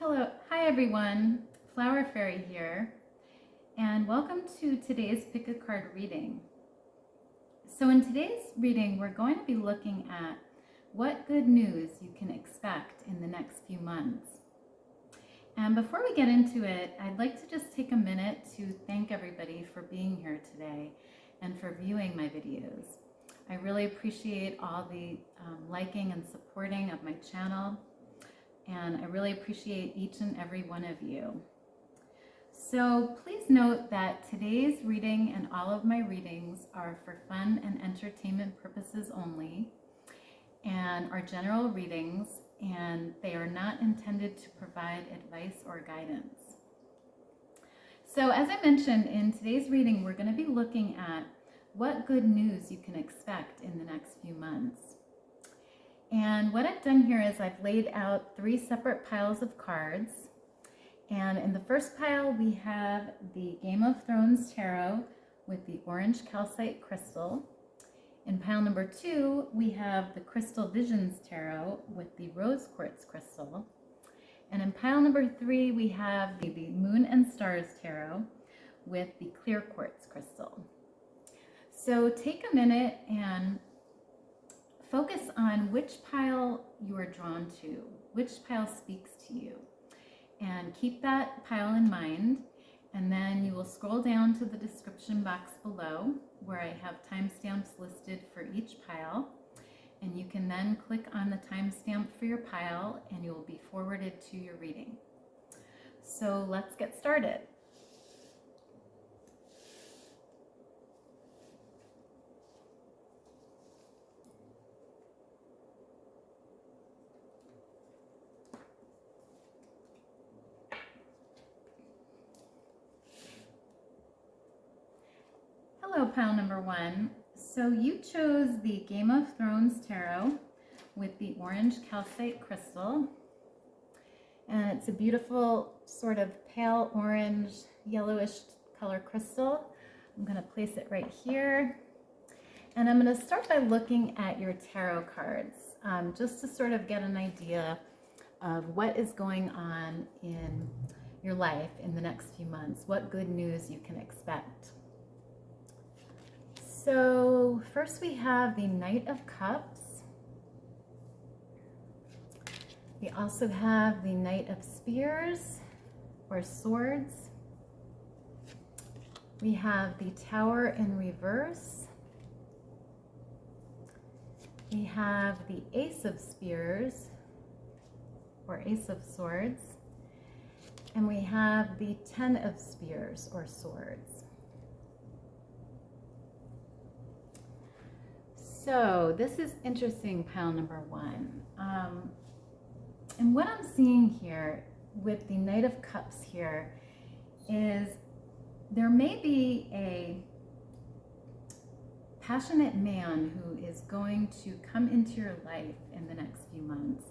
Hello, hi everyone, Flower Fairy here, and welcome to today's Pick a Card reading. So in today's reading, we're going to be looking at what good news you can expect in the next few months. And before we get into it, I'd like to just take a minute to thank everybody for being here today and for viewing my videos. I really appreciate all the liking and supporting of my channel. And I really appreciate each and every one of you. So please note that today's reading and all of my readings are for fun and entertainment purposes only, and are general readings, and they are not intended to provide advice or guidance. So as I mentioned, in today's reading, we're going to be looking at what good news you can expect in the next few months. And what I've done here is I've laid out 3 separate piles of cards. And in the first pile, we have the Game of Thrones Tarot with the orange calcite crystal. In pile number 2, we have the Crystal Visions Tarot with the rose quartz crystal. And in pile number 3, we have the Moon and Stars Tarot with the clear quartz crystal. So take a minute and focus on which pile you are drawn to, which pile speaks to you, and keep that pile in mind. And then you will scroll down to the description box below where I have timestamps listed for each pile, and you can then click on the timestamp for your pile and you will be forwarded to your reading. So let's get started. Hello, pile number 1. So you chose the Game of Thrones Tarot with the orange calcite crystal. And it's a beautiful sort of pale orange, yellowish color crystal. I'm going to place it right here. And I'm going to start by looking at your tarot cards, just to sort of get an idea of what is going on in your life in the next few months, what good news you can expect. So first we have the Knight of Cups. We also have the Knight of Spears or Swords. We have the Tower in reverse. We have the Ace of Spears or Ace of Swords. And we have the Ten of Spears or Swords. So this is interesting, pile number 1. And what I'm seeing here with the Knight of Cups here is there may be a passionate man who is going to come into your life in the next few months.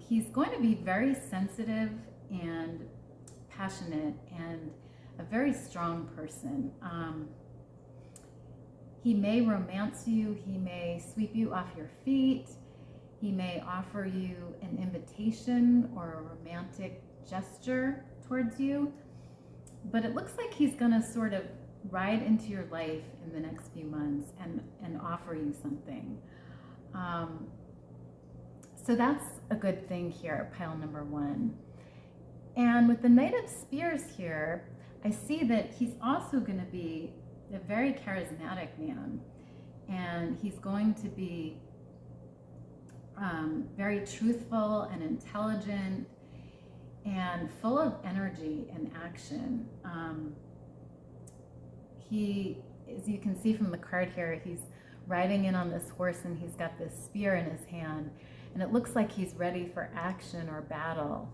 He's going to be very sensitive and passionate and a very strong person. He may romance you, he may sweep you off your feet, he may offer you an invitation or a romantic gesture towards you, but it looks like he's gonna sort of ride into your life in the next few months and offer you something. So that's a good thing here, pile number 1. And with the Knight of Spears here, I see that he's also gonna be a very charismatic man, and he's going to be very truthful and intelligent and full of energy and action. He, as you can see from the card here, he's riding in on this horse and he's got this spear in his hand, and it looks like he's ready for action or battle.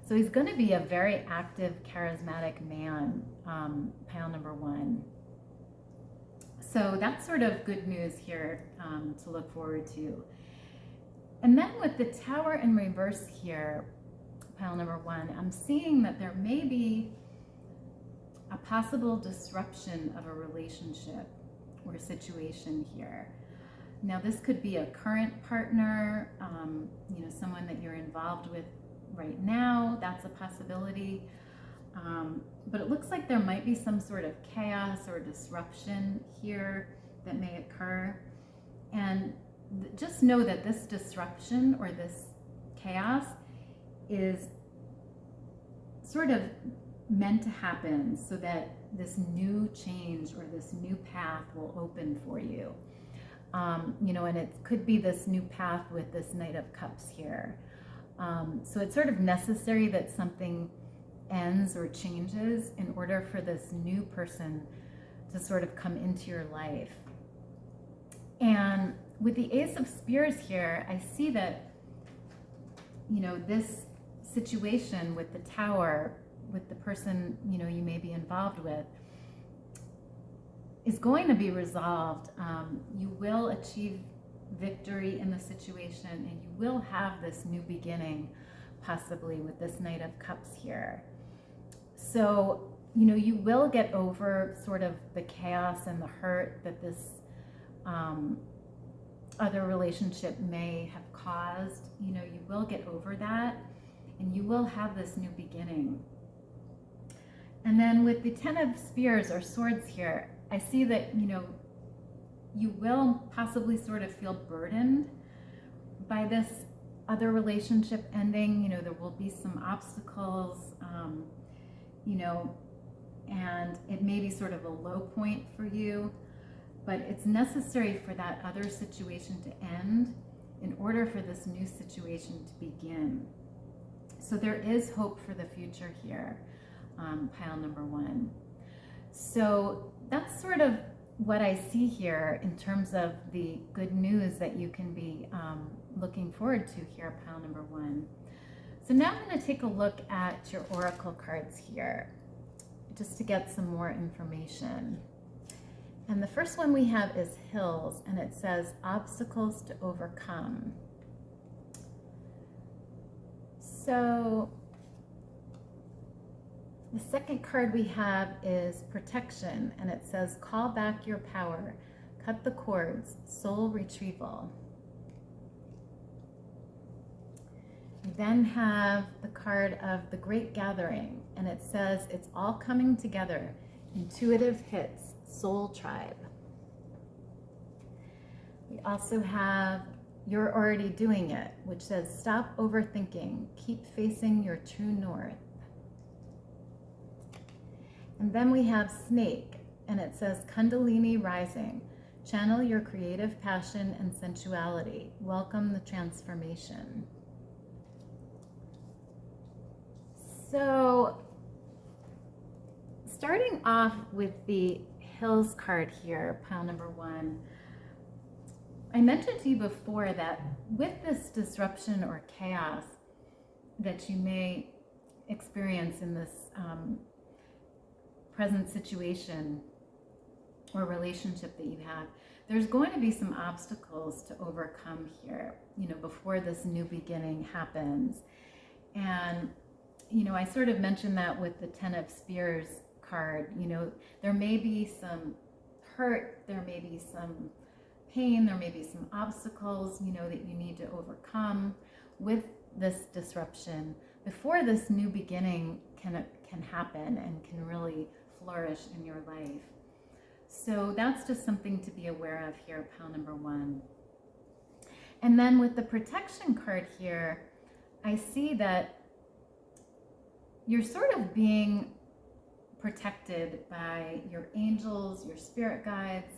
So he's going to be a very active, charismatic man, pile number 1. So that's sort of good news here to look forward to. And then with the Tower in reverse here, pile number 1, I'm seeing that there may be a possible disruption of a relationship or situation here. Now this could be a current partner, someone that you're involved with right now. That's a possibility. But it looks like there might be some sort of chaos or disruption here that may occur. And just know that this disruption or this chaos is sort of meant to happen so that this new change or this new path will open for you. And it could be this new path with this Knight of Cups here. So it's sort of necessary that something ends or changes in order for this new person to sort of come into your life. And with the Ace of Spears here, I see that, this situation with the Tower, with the person, you may be involved with, is going to be resolved. You will achieve victory in the situation, and you will have this new beginning, possibly with this Knight of Cups here. So, you will get over sort of the chaos and the hurt that this other relationship may have caused. You will get over that, and you will have this new beginning. And then with the Ten of Spears or Swords here, I see that, you will possibly sort of feel burdened by this other relationship ending. There will be some obstacles, and it may be sort of a low point for you, but it's necessary for that other situation to end in order for this new situation to begin. So there is hope for the future here, pile number 1. So that's sort of what I see here in terms of the good news that you can be looking forward to here, pile number 1. So now I'm going to take a look at your oracle cards here, just to get some more information. And the first one we have is Hills, and it says obstacles to overcome. So the second card we have is Protection, and it says call back your power, cut the cords, soul retrieval. We then have the card of the Great Gathering, and it says it's all coming together, intuitive hits, soul tribe. We also have You're Already Doing It, which says stop overthinking, keep facing your true north. And then we have Snake, and it says Kundalini Rising, channel your creative passion and sensuality, welcome the transformation. So starting off with the Hills card here, pile number 1, I mentioned to you before that with this disruption or chaos that you may experience in this present situation or relationship that you have, there's going to be some obstacles to overcome here, before this new beginning happens. And, I sort of mentioned that with the Ten of Spears card. There may be some hurt, there may be some pain, there may be some obstacles, that you need to overcome with this disruption before this new beginning can happen and can really flourish in your life. So that's just something to be aware of here, pile number 1. And then with the Protection card here, I see that you're sort of being protected by your angels, your spirit guides.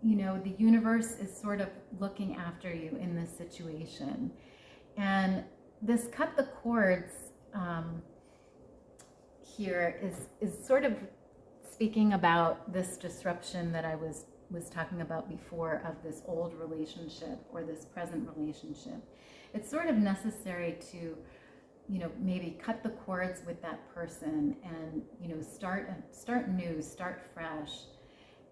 The universe is sort of looking after you in this situation. And this cut the cords here is sort of speaking about this disruption that I was talking about before of this old relationship or this present relationship. It's sort of necessary to, maybe cut the cords with that person and, start new, start fresh.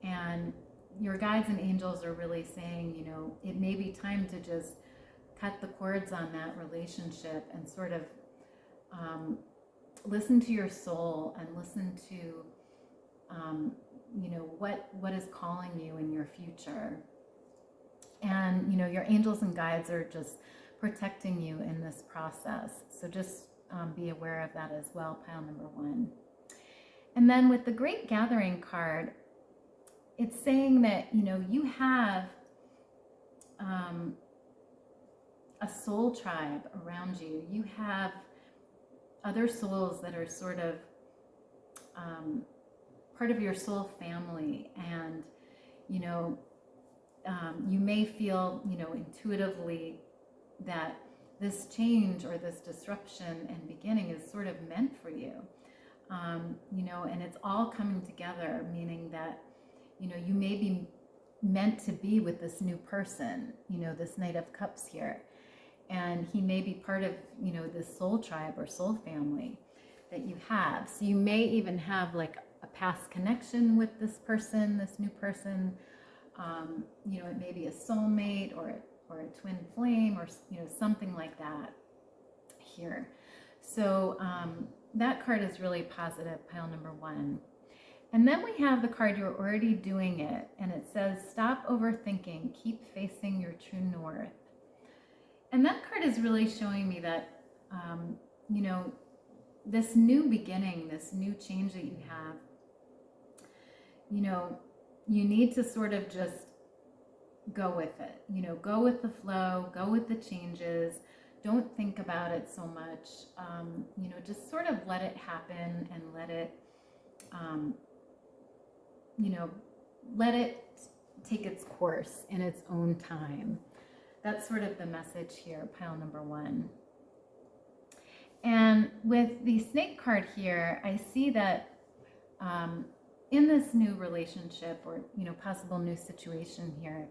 And your guides and angels are really saying, it may be time to just cut the cords on that relationship and sort of listen to your soul and listen to, what is calling you in your future. And, your angels and guides are just protecting you in this process. So just be aware of that as well, pile number 1. And then with the Great Gathering card, it's saying that, you have a soul tribe around you. You have other souls that are sort of part of your soul family. And, you may feel, intuitively that this change or this disruption and beginning is sort of meant for you. And it's all coming together, meaning that, you may be meant to be with this new person, this Knight of Cups here. And he may be part of, this soul tribe or soul family that you have. So you may even have like a past connection with this person, this new person. It may be a soulmate or a twin flame or, something like that here. So that card is really positive, pile number 1. And then we have the card, You're Already Doing It. And it says, stop overthinking, keep facing your true north. And that card is really showing me that, this new beginning, this new change that you have, you need to sort of just go with it, go with the flow, go with the changes. Don't think about it so much, just sort of let it happen and let it, let it take its course in its own time. That's sort of the message here, pile number 1. And with the Snake card here, I see that in this new relationship or, possible new situation here,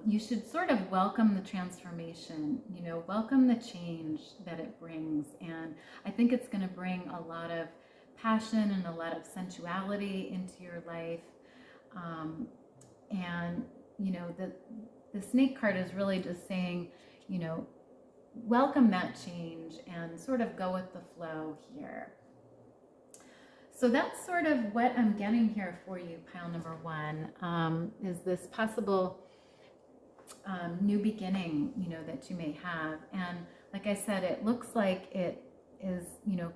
you should sort of welcome the transformation, welcome the change that it brings. And I think it's going to bring a lot of passion and a lot of sensuality into your life. And, the Snake card is really just saying, welcome that change and sort of go with the flow here. So that's sort of what I'm getting here for you, pile number 1, is this possible new beginning, that you may have. And like I said, it looks like it is,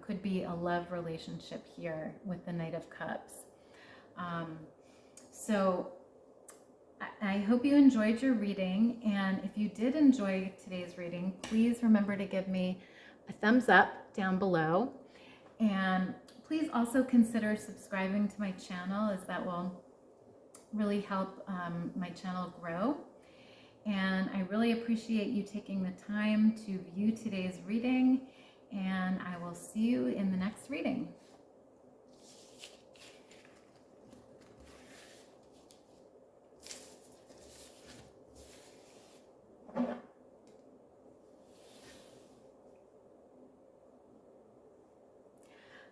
could be a love relationship here with the Knight of Cups. So I hope you enjoyed your reading. And if you did enjoy today's reading, please remember to give me a thumbs up down below. And please also consider subscribing to my channel, as that will really help my channel grow. And I really appreciate you taking the time to view today's reading, and I will see you in the next reading.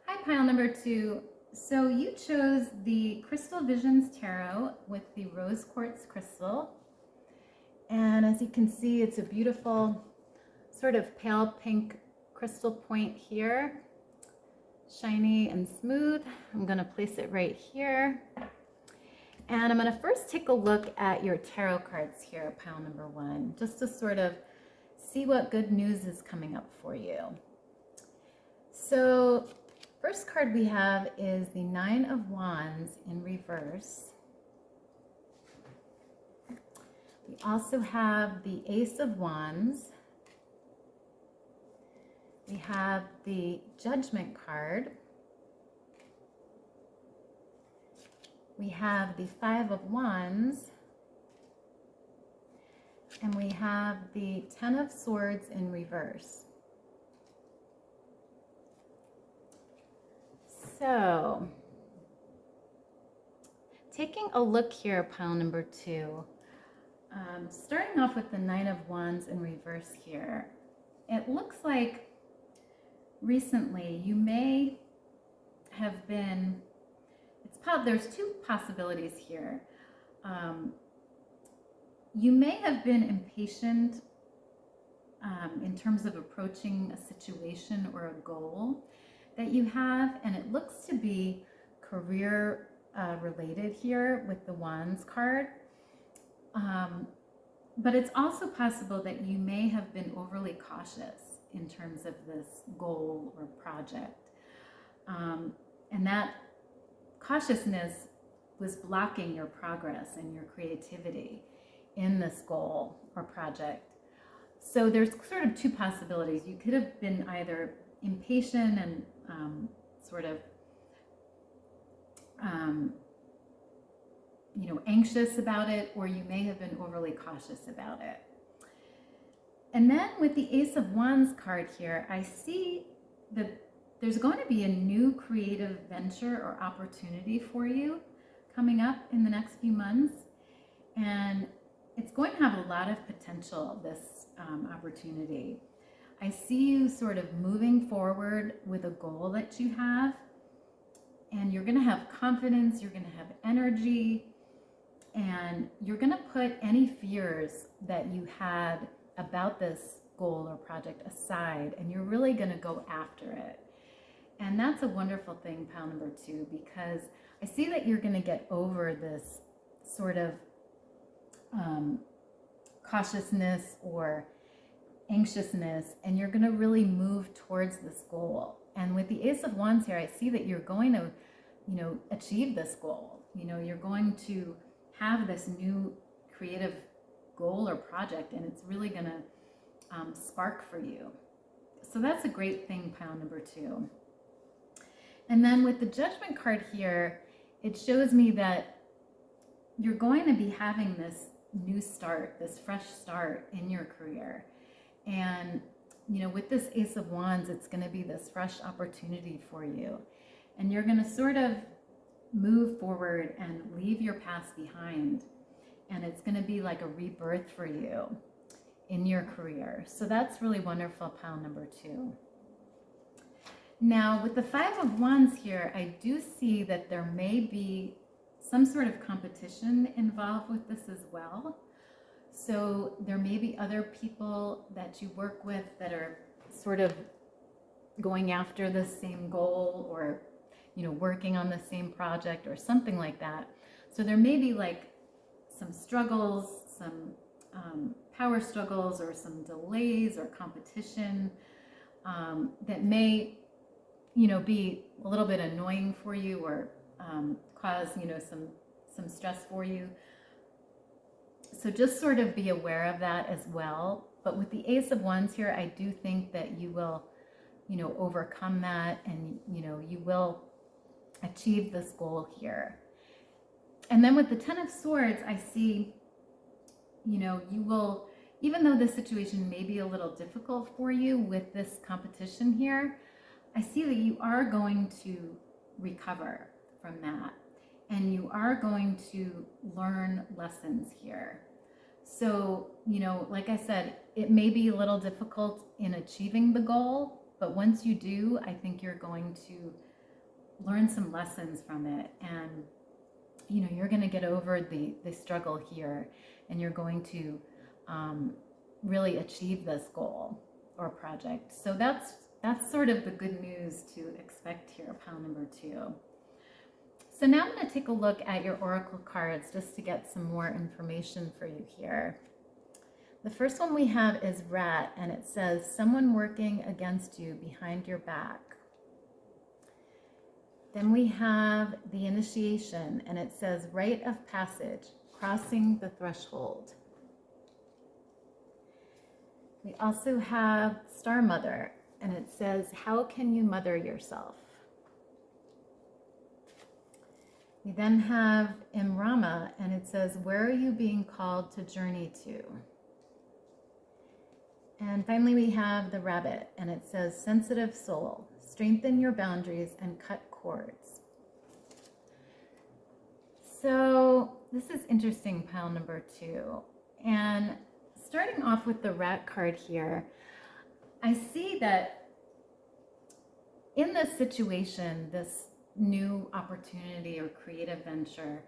Hi, pile number 2. So you chose the Crystal Visions Tarot with the Rose Quartz Crystal. And as you can see, it's a beautiful sort of pale pink crystal point here, shiny and smooth. I'm going to place it right here. And I'm going to first take a look at your tarot cards here, pile number 1, just to sort of see what good news is coming up for you. So first card we have is the 9 of Wands in reverse. We also have the Ace of Wands. We have the Judgment card. We have the 5 of Wands. And we have the 10 of Swords in reverse. So, taking a look here, pile number 2. Starting off with the 9 of Wands in reverse here, it looks like recently you may have been, there's two possibilities here. You may have been impatient in terms of approaching a situation or a goal that you have, and it looks to be career related here with the Wands card. But it's also possible that you may have been overly cautious in terms of this goal or project. And that cautiousness was blocking your progress and your creativity in this goal or project. So there's sort of two possibilities. You could have been either impatient and sort of anxious about it, or you may have been overly cautious about it. And then with the Ace of Wands card here, I see that there's going to be a new creative venture or opportunity for you coming up in the next few months. And it's going to have a lot of potential, this opportunity. I see you sort of moving forward with a goal that you have, and you're going to have confidence, you're going to have energy, and you're going to put any fears that you had about this goal or project aside, and you're really going to go after it. And that's a wonderful thing, pile number 2, because I see that you're going to get over this sort of cautiousness or anxiousness, and you're going to really move towards this goal. And with the Ace of Wands here, I see that you're going to, achieve this goal. You're going to have this new creative goal or project, and it's really going to spark for you. So that's a great thing, pile number 2. And then with the Judgment card here, it shows me that you're going to be having this new start, this fresh start in your career. And, with this Ace of Wands, it's going to be this fresh opportunity for you. And you're going to sort of move forward and leave your past behind. And it's going to be like a rebirth for you in your career. So that's really wonderful, pile number 2. Now, with the Five of Wands here, I do see that there may be some sort of competition involved with this as well. So there may be other people that you work with that are sort of going after the same goal, or, working on the same project or something like that. So there may be like some struggles, some power struggles, or some delays or competition that may be a little bit annoying for you, or cause some stress for you. So just sort of be aware of that as well. But with the Ace of Wands here, I do think that you will overcome that, and you will achieve this goal here. And then with the Ten of Swords, I see you will, even though the situation may be a little difficult for you with this competition here, I see that you are going to recover from that, and you are going to learn lessons here. So, like I said, it may be a little difficult in achieving the goal, but once you do, I think you're going to learn some lessons from it, and you're going to get over the struggle here, and you're going to really achieve this goal or project. So that's sort of the good news to expect here, pile number 2. So now I'm going to take a look at your oracle cards just to get some more information for you here. The first one we have is Rat, and it says, someone working against you behind your back. Then we have the Initiation, and it says, rite of passage, crossing the threshold. We also have Star Mother, and it says, how can you mother yourself? We then have Imrama, and it says, where are you being called to journey to? And finally, we have the Rabbit, and it says, sensitive soul, strengthen your boundaries and cut cords. So this is interesting, pile number 2. And starting off with the Rat card here, I see that in this situation, this new opportunity or creative venture,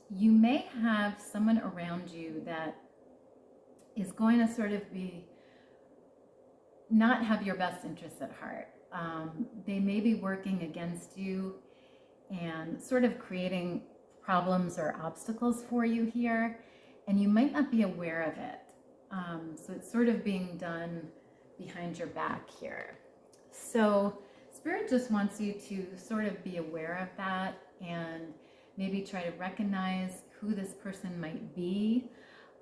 you may have someone around you that is going to sort of be not have your best interests at heart. They may be working against you and sort of creating problems or obstacles for you here. and you might not be aware of it. So it's sort of being done behind your back here. So Spirit just wants you to sort of be aware of that and maybe try to recognize who this person might be,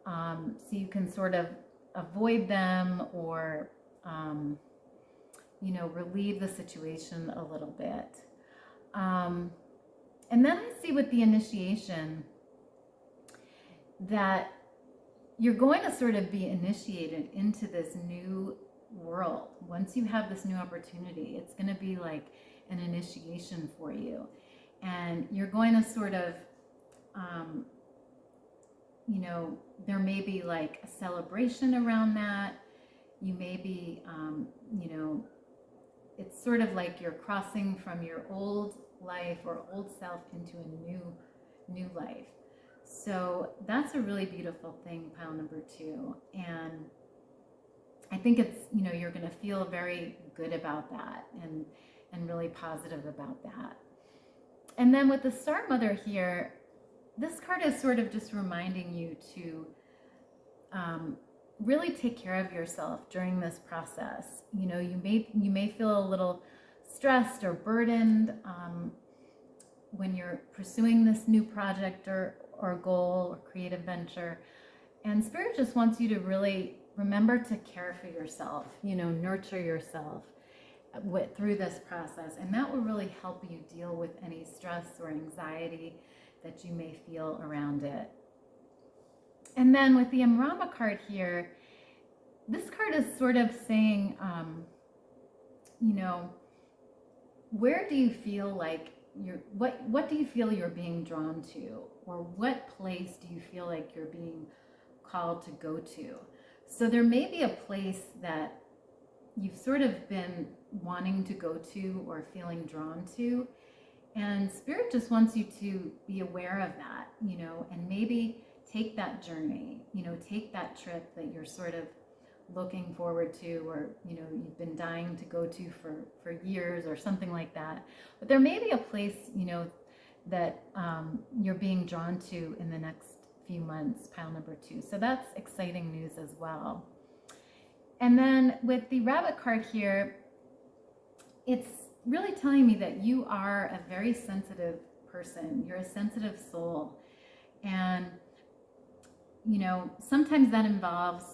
so you can sort of avoid them or, relieve the situation a little bit. And then I see with the initiation that you're going to sort of be initiated into this new world. Once you have this new opportunity, it's going to be like an initiation for you. And you're going to sort of, there may be like a celebration around that. You may be, it's sort of like you're crossing from your old life or old self into a new life. So that's a really beautiful thing, pile number 2. And I think it's, you're going to feel very good about that and really positive about that. And then with the Star Mother here, this card is sort of just reminding you to really take care of yourself during this process. You may feel a little stressed or burdened when you're pursuing this new project or goal or creative venture. And Spirit just wants you to really remember to care for yourself, nurture yourself through this process. And that will really help you deal with any stress or anxiety that you may feel around it. And then with the Amrama card here, this card is sort of saying, where do you feel like what do you feel you're being drawn to? Or what place do you feel like you're being called to go to? So there may be a place that you've sort of been wanting to go to or feeling drawn to. And Spirit just wants you to be aware of that, and maybe take that journey, take that trip that you're sort of looking forward to, or, you've been dying to go to for years or something like that. But there may be a place, that you're being drawn to in the next few months, pile number 2. So that's exciting news as well. And then with the Rabbit card here, it's really telling me that you are a very sensitive person. You're a sensitive soul. And, sometimes that involves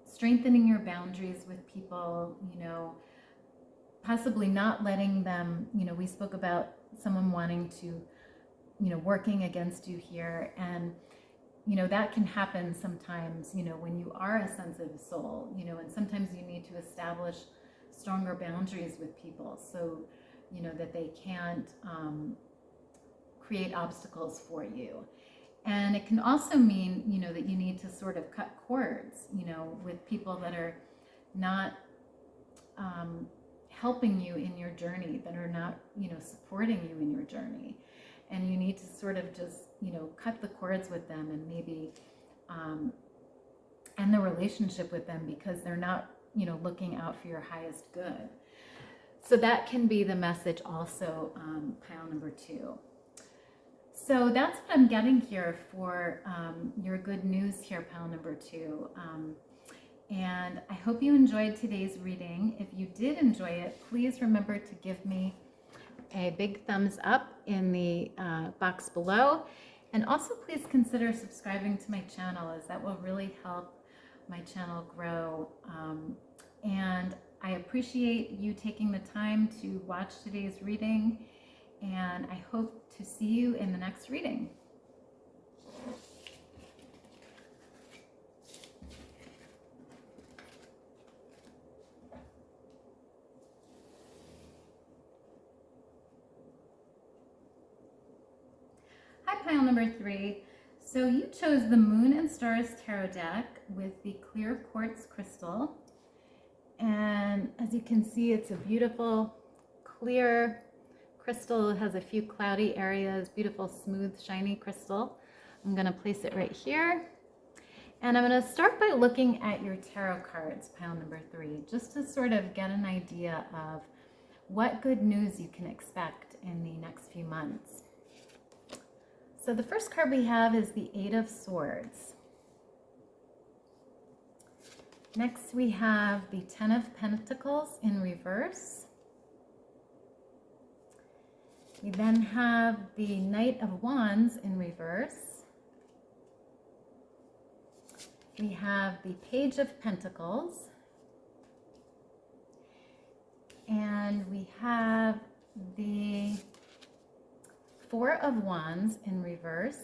strengthening your boundaries with people, possibly not letting them, we spoke about someone wanting to, working against you here. And, that can happen sometimes, when you are a sensitive soul, and sometimes you need to establish stronger boundaries with people so, that they can't create obstacles for you. And it can also mean, that you need to sort of cut cords, with people that are not helping you in your journey, that are not, supporting you in your journey. And you need to sort of just, cut the cords with them and maybe end the relationship with them because they're not, looking out for your highest good. So that can be the message also, pile number 2. So that's what I'm getting here for your good news here, pile number 2. And I hope you enjoyed today's reading. If you did enjoy it, please remember to give me a big thumbs up in the box below. And also please consider subscribing to my channel, as that will really help my channel grow. And I appreciate you taking the time to watch today's reading, and I hope to see you in the next reading. Hi, pile number 3. So you chose the Moon and Stars Tarot deck with the clear quartz crystal. And as you can see, it's a beautiful, clear crystal. It has a few cloudy areas, beautiful, smooth, shiny crystal. I'm going to place it right here. And I'm going to start by looking at your tarot cards, pile number 3, just to sort of get an idea of what good news you can expect in the next few months. So the first card we have is the Eight of Swords. Next we have the Ten of Pentacles in reverse. We then have the Knight of Wands in reverse. We have the Page of Pentacles. And we have the Four of Wands in reverse.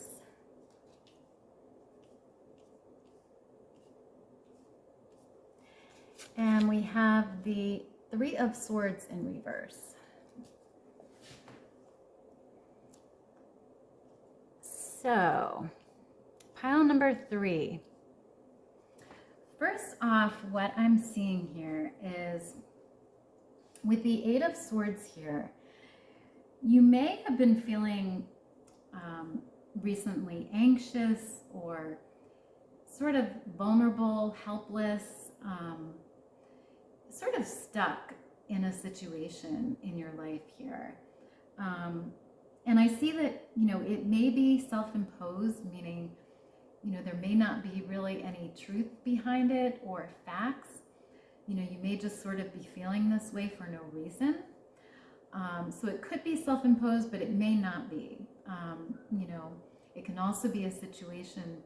And we have the Three of Swords in reverse. So, pile number 3. First off, what I'm seeing here is with the Eight of Swords here, you may have been feeling recently anxious or sort of vulnerable, helpless, sort of stuck in a situation in your life here. And I see that, it may be self-imposed, meaning, there may not be really any truth behind it or facts. You may just sort of be feeling this way for no reason. So it could be self-imposed, but it may not be. It can also be a situation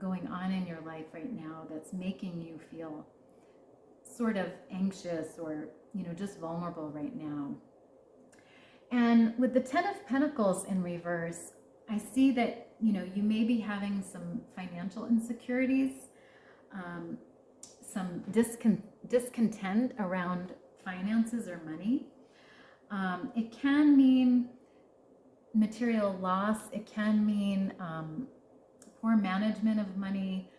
going on in your life right now that's making you feel sort of anxious or, just vulnerable right now. And with the Ten of Pentacles in reverse, I see that, you may be having some financial insecurities, some discontent around finances or money. It can mean material loss. It can mean poor management of money,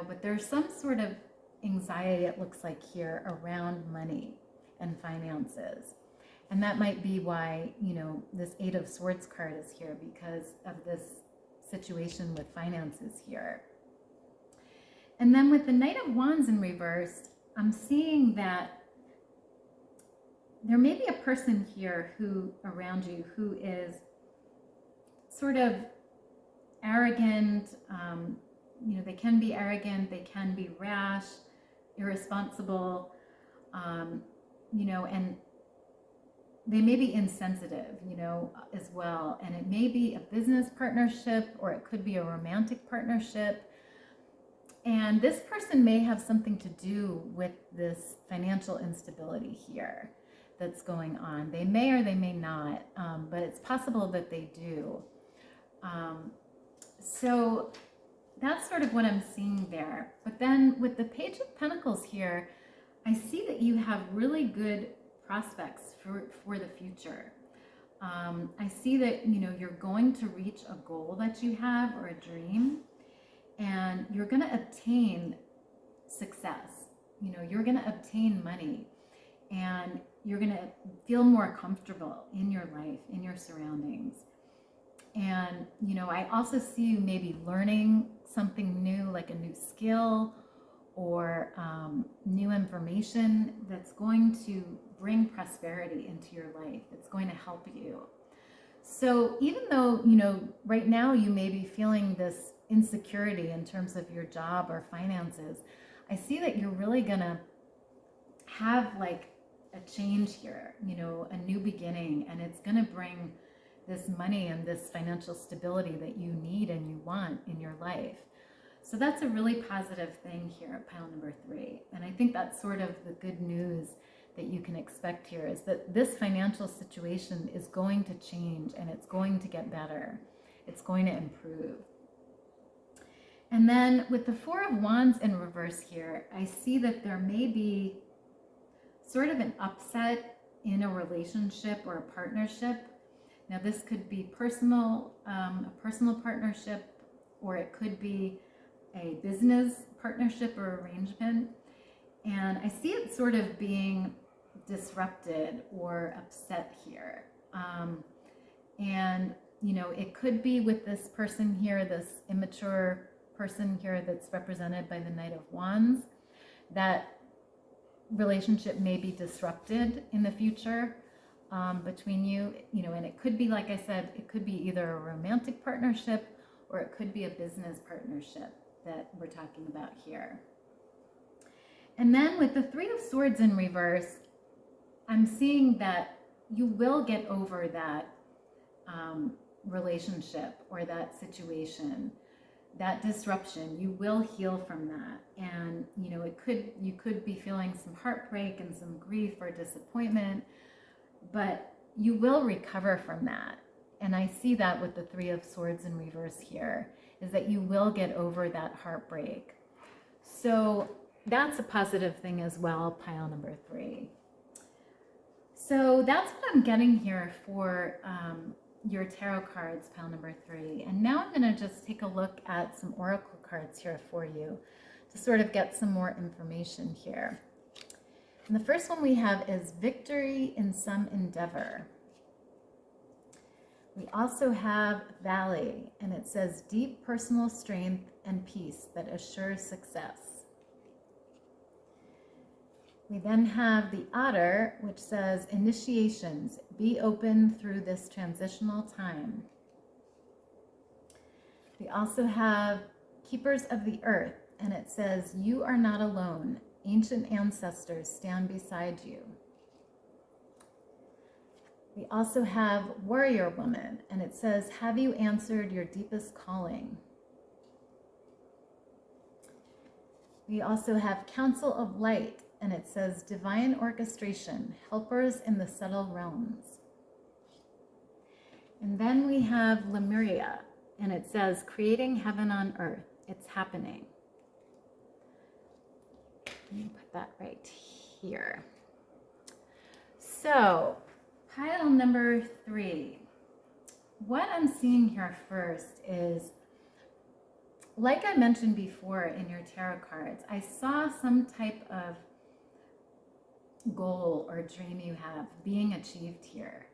but there's some sort of anxiety, it looks like here, around money and finances. And that might be why, this Eight of Swords card is here, because of this situation with finances here. And then with the Knight of Wands in reverse, I'm seeing that there may be a person here around you who is sort of arrogant. They can be arrogant, they can be rash, irresponsible, and they may be insensitive, as well. And it may be a business partnership, or it could be a romantic partnership. And this person may have something to do with this financial instability here that's going on. They may or they may not, but it's possible that they do. So that's sort of what I'm seeing there. But then with the Page of Pentacles here, I see that you have really good prospects for the future. I see that, you're going to reach a goal that you have or a dream, and you're going to obtain success. You're going to obtain money, and you're going to feel more comfortable in your life, in your surroundings. And, I also see you maybe learning something new, like a new skill or new information that's going to bring prosperity into your life. It's going to help you. So even though, right now you may be feeling this insecurity in terms of your job or finances, I see that you're really going to have like a change here, a new beginning, and it's going to bring this money and this financial stability that you need and you want in your life. So that's a really positive thing here at pile number 3. And I think that's sort of the good news that you can expect here, is that this financial situation is going to change and it's going to get better. It's going to improve. And then with the Four of Wands in reverse here, I see that there may be sort of an upset in a relationship or a partnership. Now this could be a personal partnership, or it could be a business partnership or arrangement. And I see it sort of being disrupted or upset here. And, it could be with this person here, this immature person here that's represented by the Knight of Wands. That relationship may be disrupted in the future. between you, and it could be, like I said, it could be either a romantic partnership or it could be a business partnership that we're talking about here. And then with the Three of Swords in reverse, I'm seeing that you will get over that relationship or that situation, that disruption. You will heal from that. And, you could be feeling some heartbreak and some grief or disappointment, but you will recover from that. And I see that with the Three of Swords in reverse here, is that you will get over that heartbreak. So that's a positive thing as well, pile number 3. So that's what I'm getting here for your tarot cards, pile number 3. And now I'm going to just take a look at some oracle cards here for you to sort of get some more information here. And the first one we have is victory in some endeavor. We also have valley, and it says deep personal strength and peace that assures success. We then have the otter, which says initiations, be open through this transitional time. We also have keepers of the earth, and it says you are not alone. Ancient ancestors stand beside you. We also have warrior woman, and it says, have you answered your deepest calling? We also have council of light, and it says divine orchestration, helpers in the subtle realms. And then we have Lemuria, and it says creating heaven on earth. It's happening. Let me put that right here. So, pile number 3. What I'm seeing here first is, like I mentioned before in your tarot cards, I saw some type of goal or dream you have being achieved here.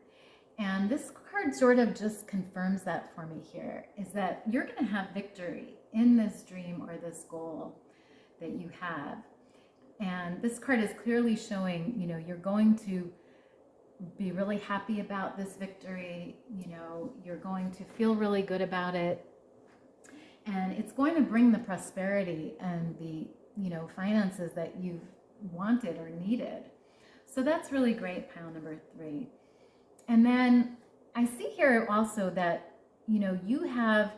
And this card sort of just confirms that for me here, is that you're going to have victory in this dream or this goal that you have. And this card is clearly showing, you're going to be really happy about this victory. You're going to feel really good about it. And it's going to bring the prosperity and the, finances that you've wanted or needed. So that's really great, pile number 3. And then I see here also that, you have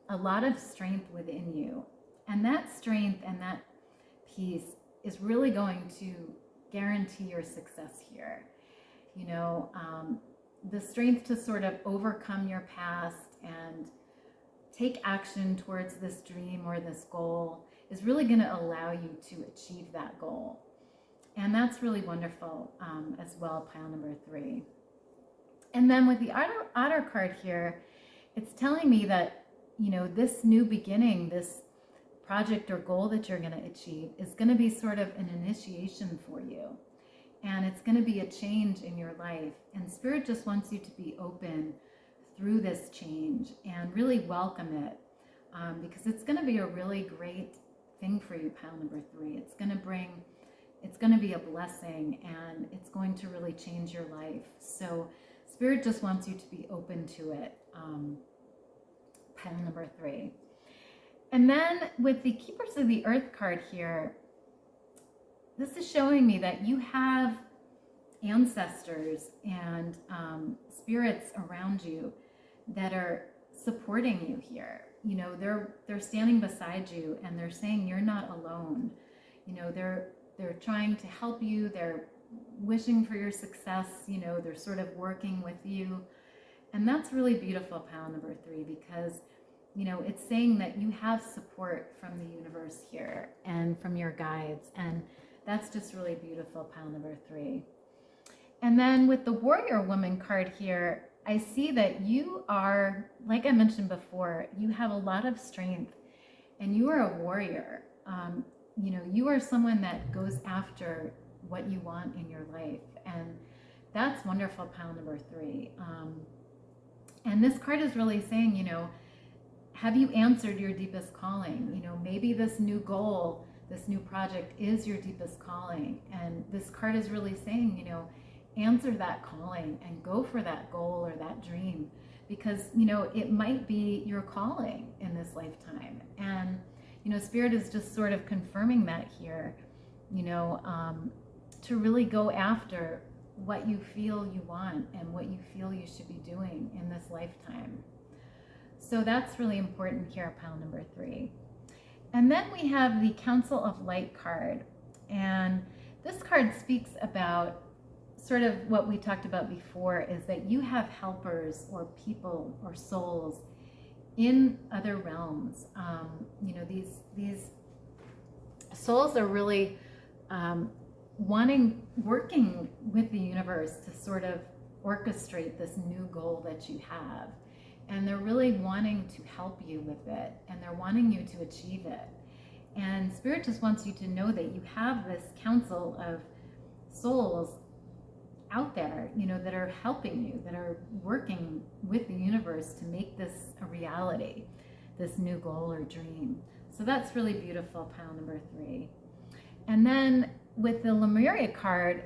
a lot of strength within you. And that strength and that peace is really going to guarantee your success here. The strength to sort of overcome your past and take action towards this dream or this goal is really going to allow you to achieve that goal. And that's really wonderful as well, pile number 3. And then with the otter card here, it's telling me that, this new beginning, this project or goal that you're going to achieve is going to be sort of an initiation for you. And it's going to be a change in your life. And Spirit just wants you to be open through this change and really welcome it, because it's going to be a really great thing for you, pile number 3. It's going to be a blessing, and it's going to really change your life. So Spirit just wants you to be open to it, pile number 3. And then with the Keepers of the Earth card here, this is showing me that you have ancestors and spirits around you that are supporting you here. They're standing beside you, and they're saying you're not alone. They're trying to help you. They're wishing for your success. They're sort of working with you. And that's really beautiful, pile number 3, because it's saying that you have support from the universe here and from your guides. And that's just really beautiful, pile number 3. And then with the Warrior Woman card here, I see that you are, like I mentioned before, you have a lot of strength, and you are a warrior. You are someone that goes after what you want in your life. And that's wonderful, pile number 3. And this card is really saying, have you answered your deepest calling? Maybe this new goal, this new project is your deepest calling. And this card is really saying, answer that calling and go for that goal or that dream, because, you know, it might be your calling in this lifetime. And, you know, Spirit is just sort of confirming that here, you know, to really go after what you feel you want and what you feel you should be doing in this lifetime. So that's really important here, pile number 3. And then we have the Council of Light card. And this card speaks about sort of what we talked about before, is that you have helpers or people or souls in other realms. You know, these souls are really working with the universe to sort of orchestrate this new goal that you have. And they're really wanting to help you with it, and they're wanting you to achieve it. And Spirit just wants you to know that you have this council of souls out there, you know, that are helping you, that are working with the universe to make this a reality, this new goal or dream. So that's really beautiful, pile number 3. And then with the Lemuria card,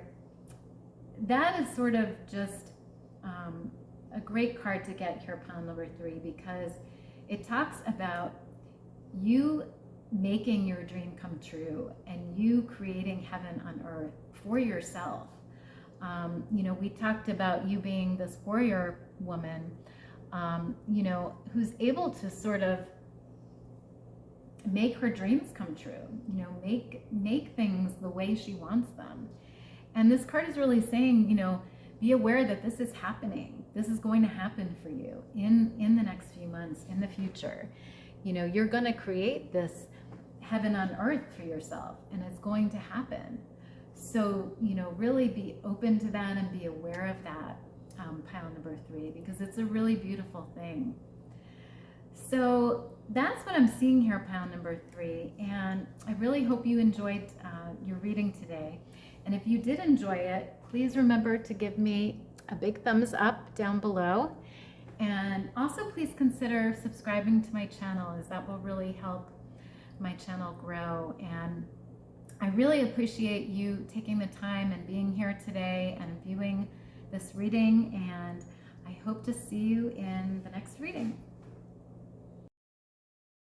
that is sort of just a great card to get here, pile number 3, because it talks about you making your dream come true and you creating heaven on earth for yourself. You know, we talked about you being this warrior woman, you know, who's able to sort of make her dreams come true, you know, make things the way she wants them. And this card is really saying, you know, be aware that this is happening. This is going to happen for you in the next few months, in the future. You know, you're going to create this heaven on earth for yourself, and it's going to happen. So, you know, really be open to that and be aware of that, pile number 3, because it's a really beautiful thing. So that's what I'm seeing here, pile number 3. And I really hope you enjoyed your reading today. And if you did enjoy it, please remember to give me a big thumbs up down below. And also please consider subscribing to my channel, as that will really help my channel grow. And I really appreciate you taking the time and being here today and viewing this reading. And I hope to see you in the next reading.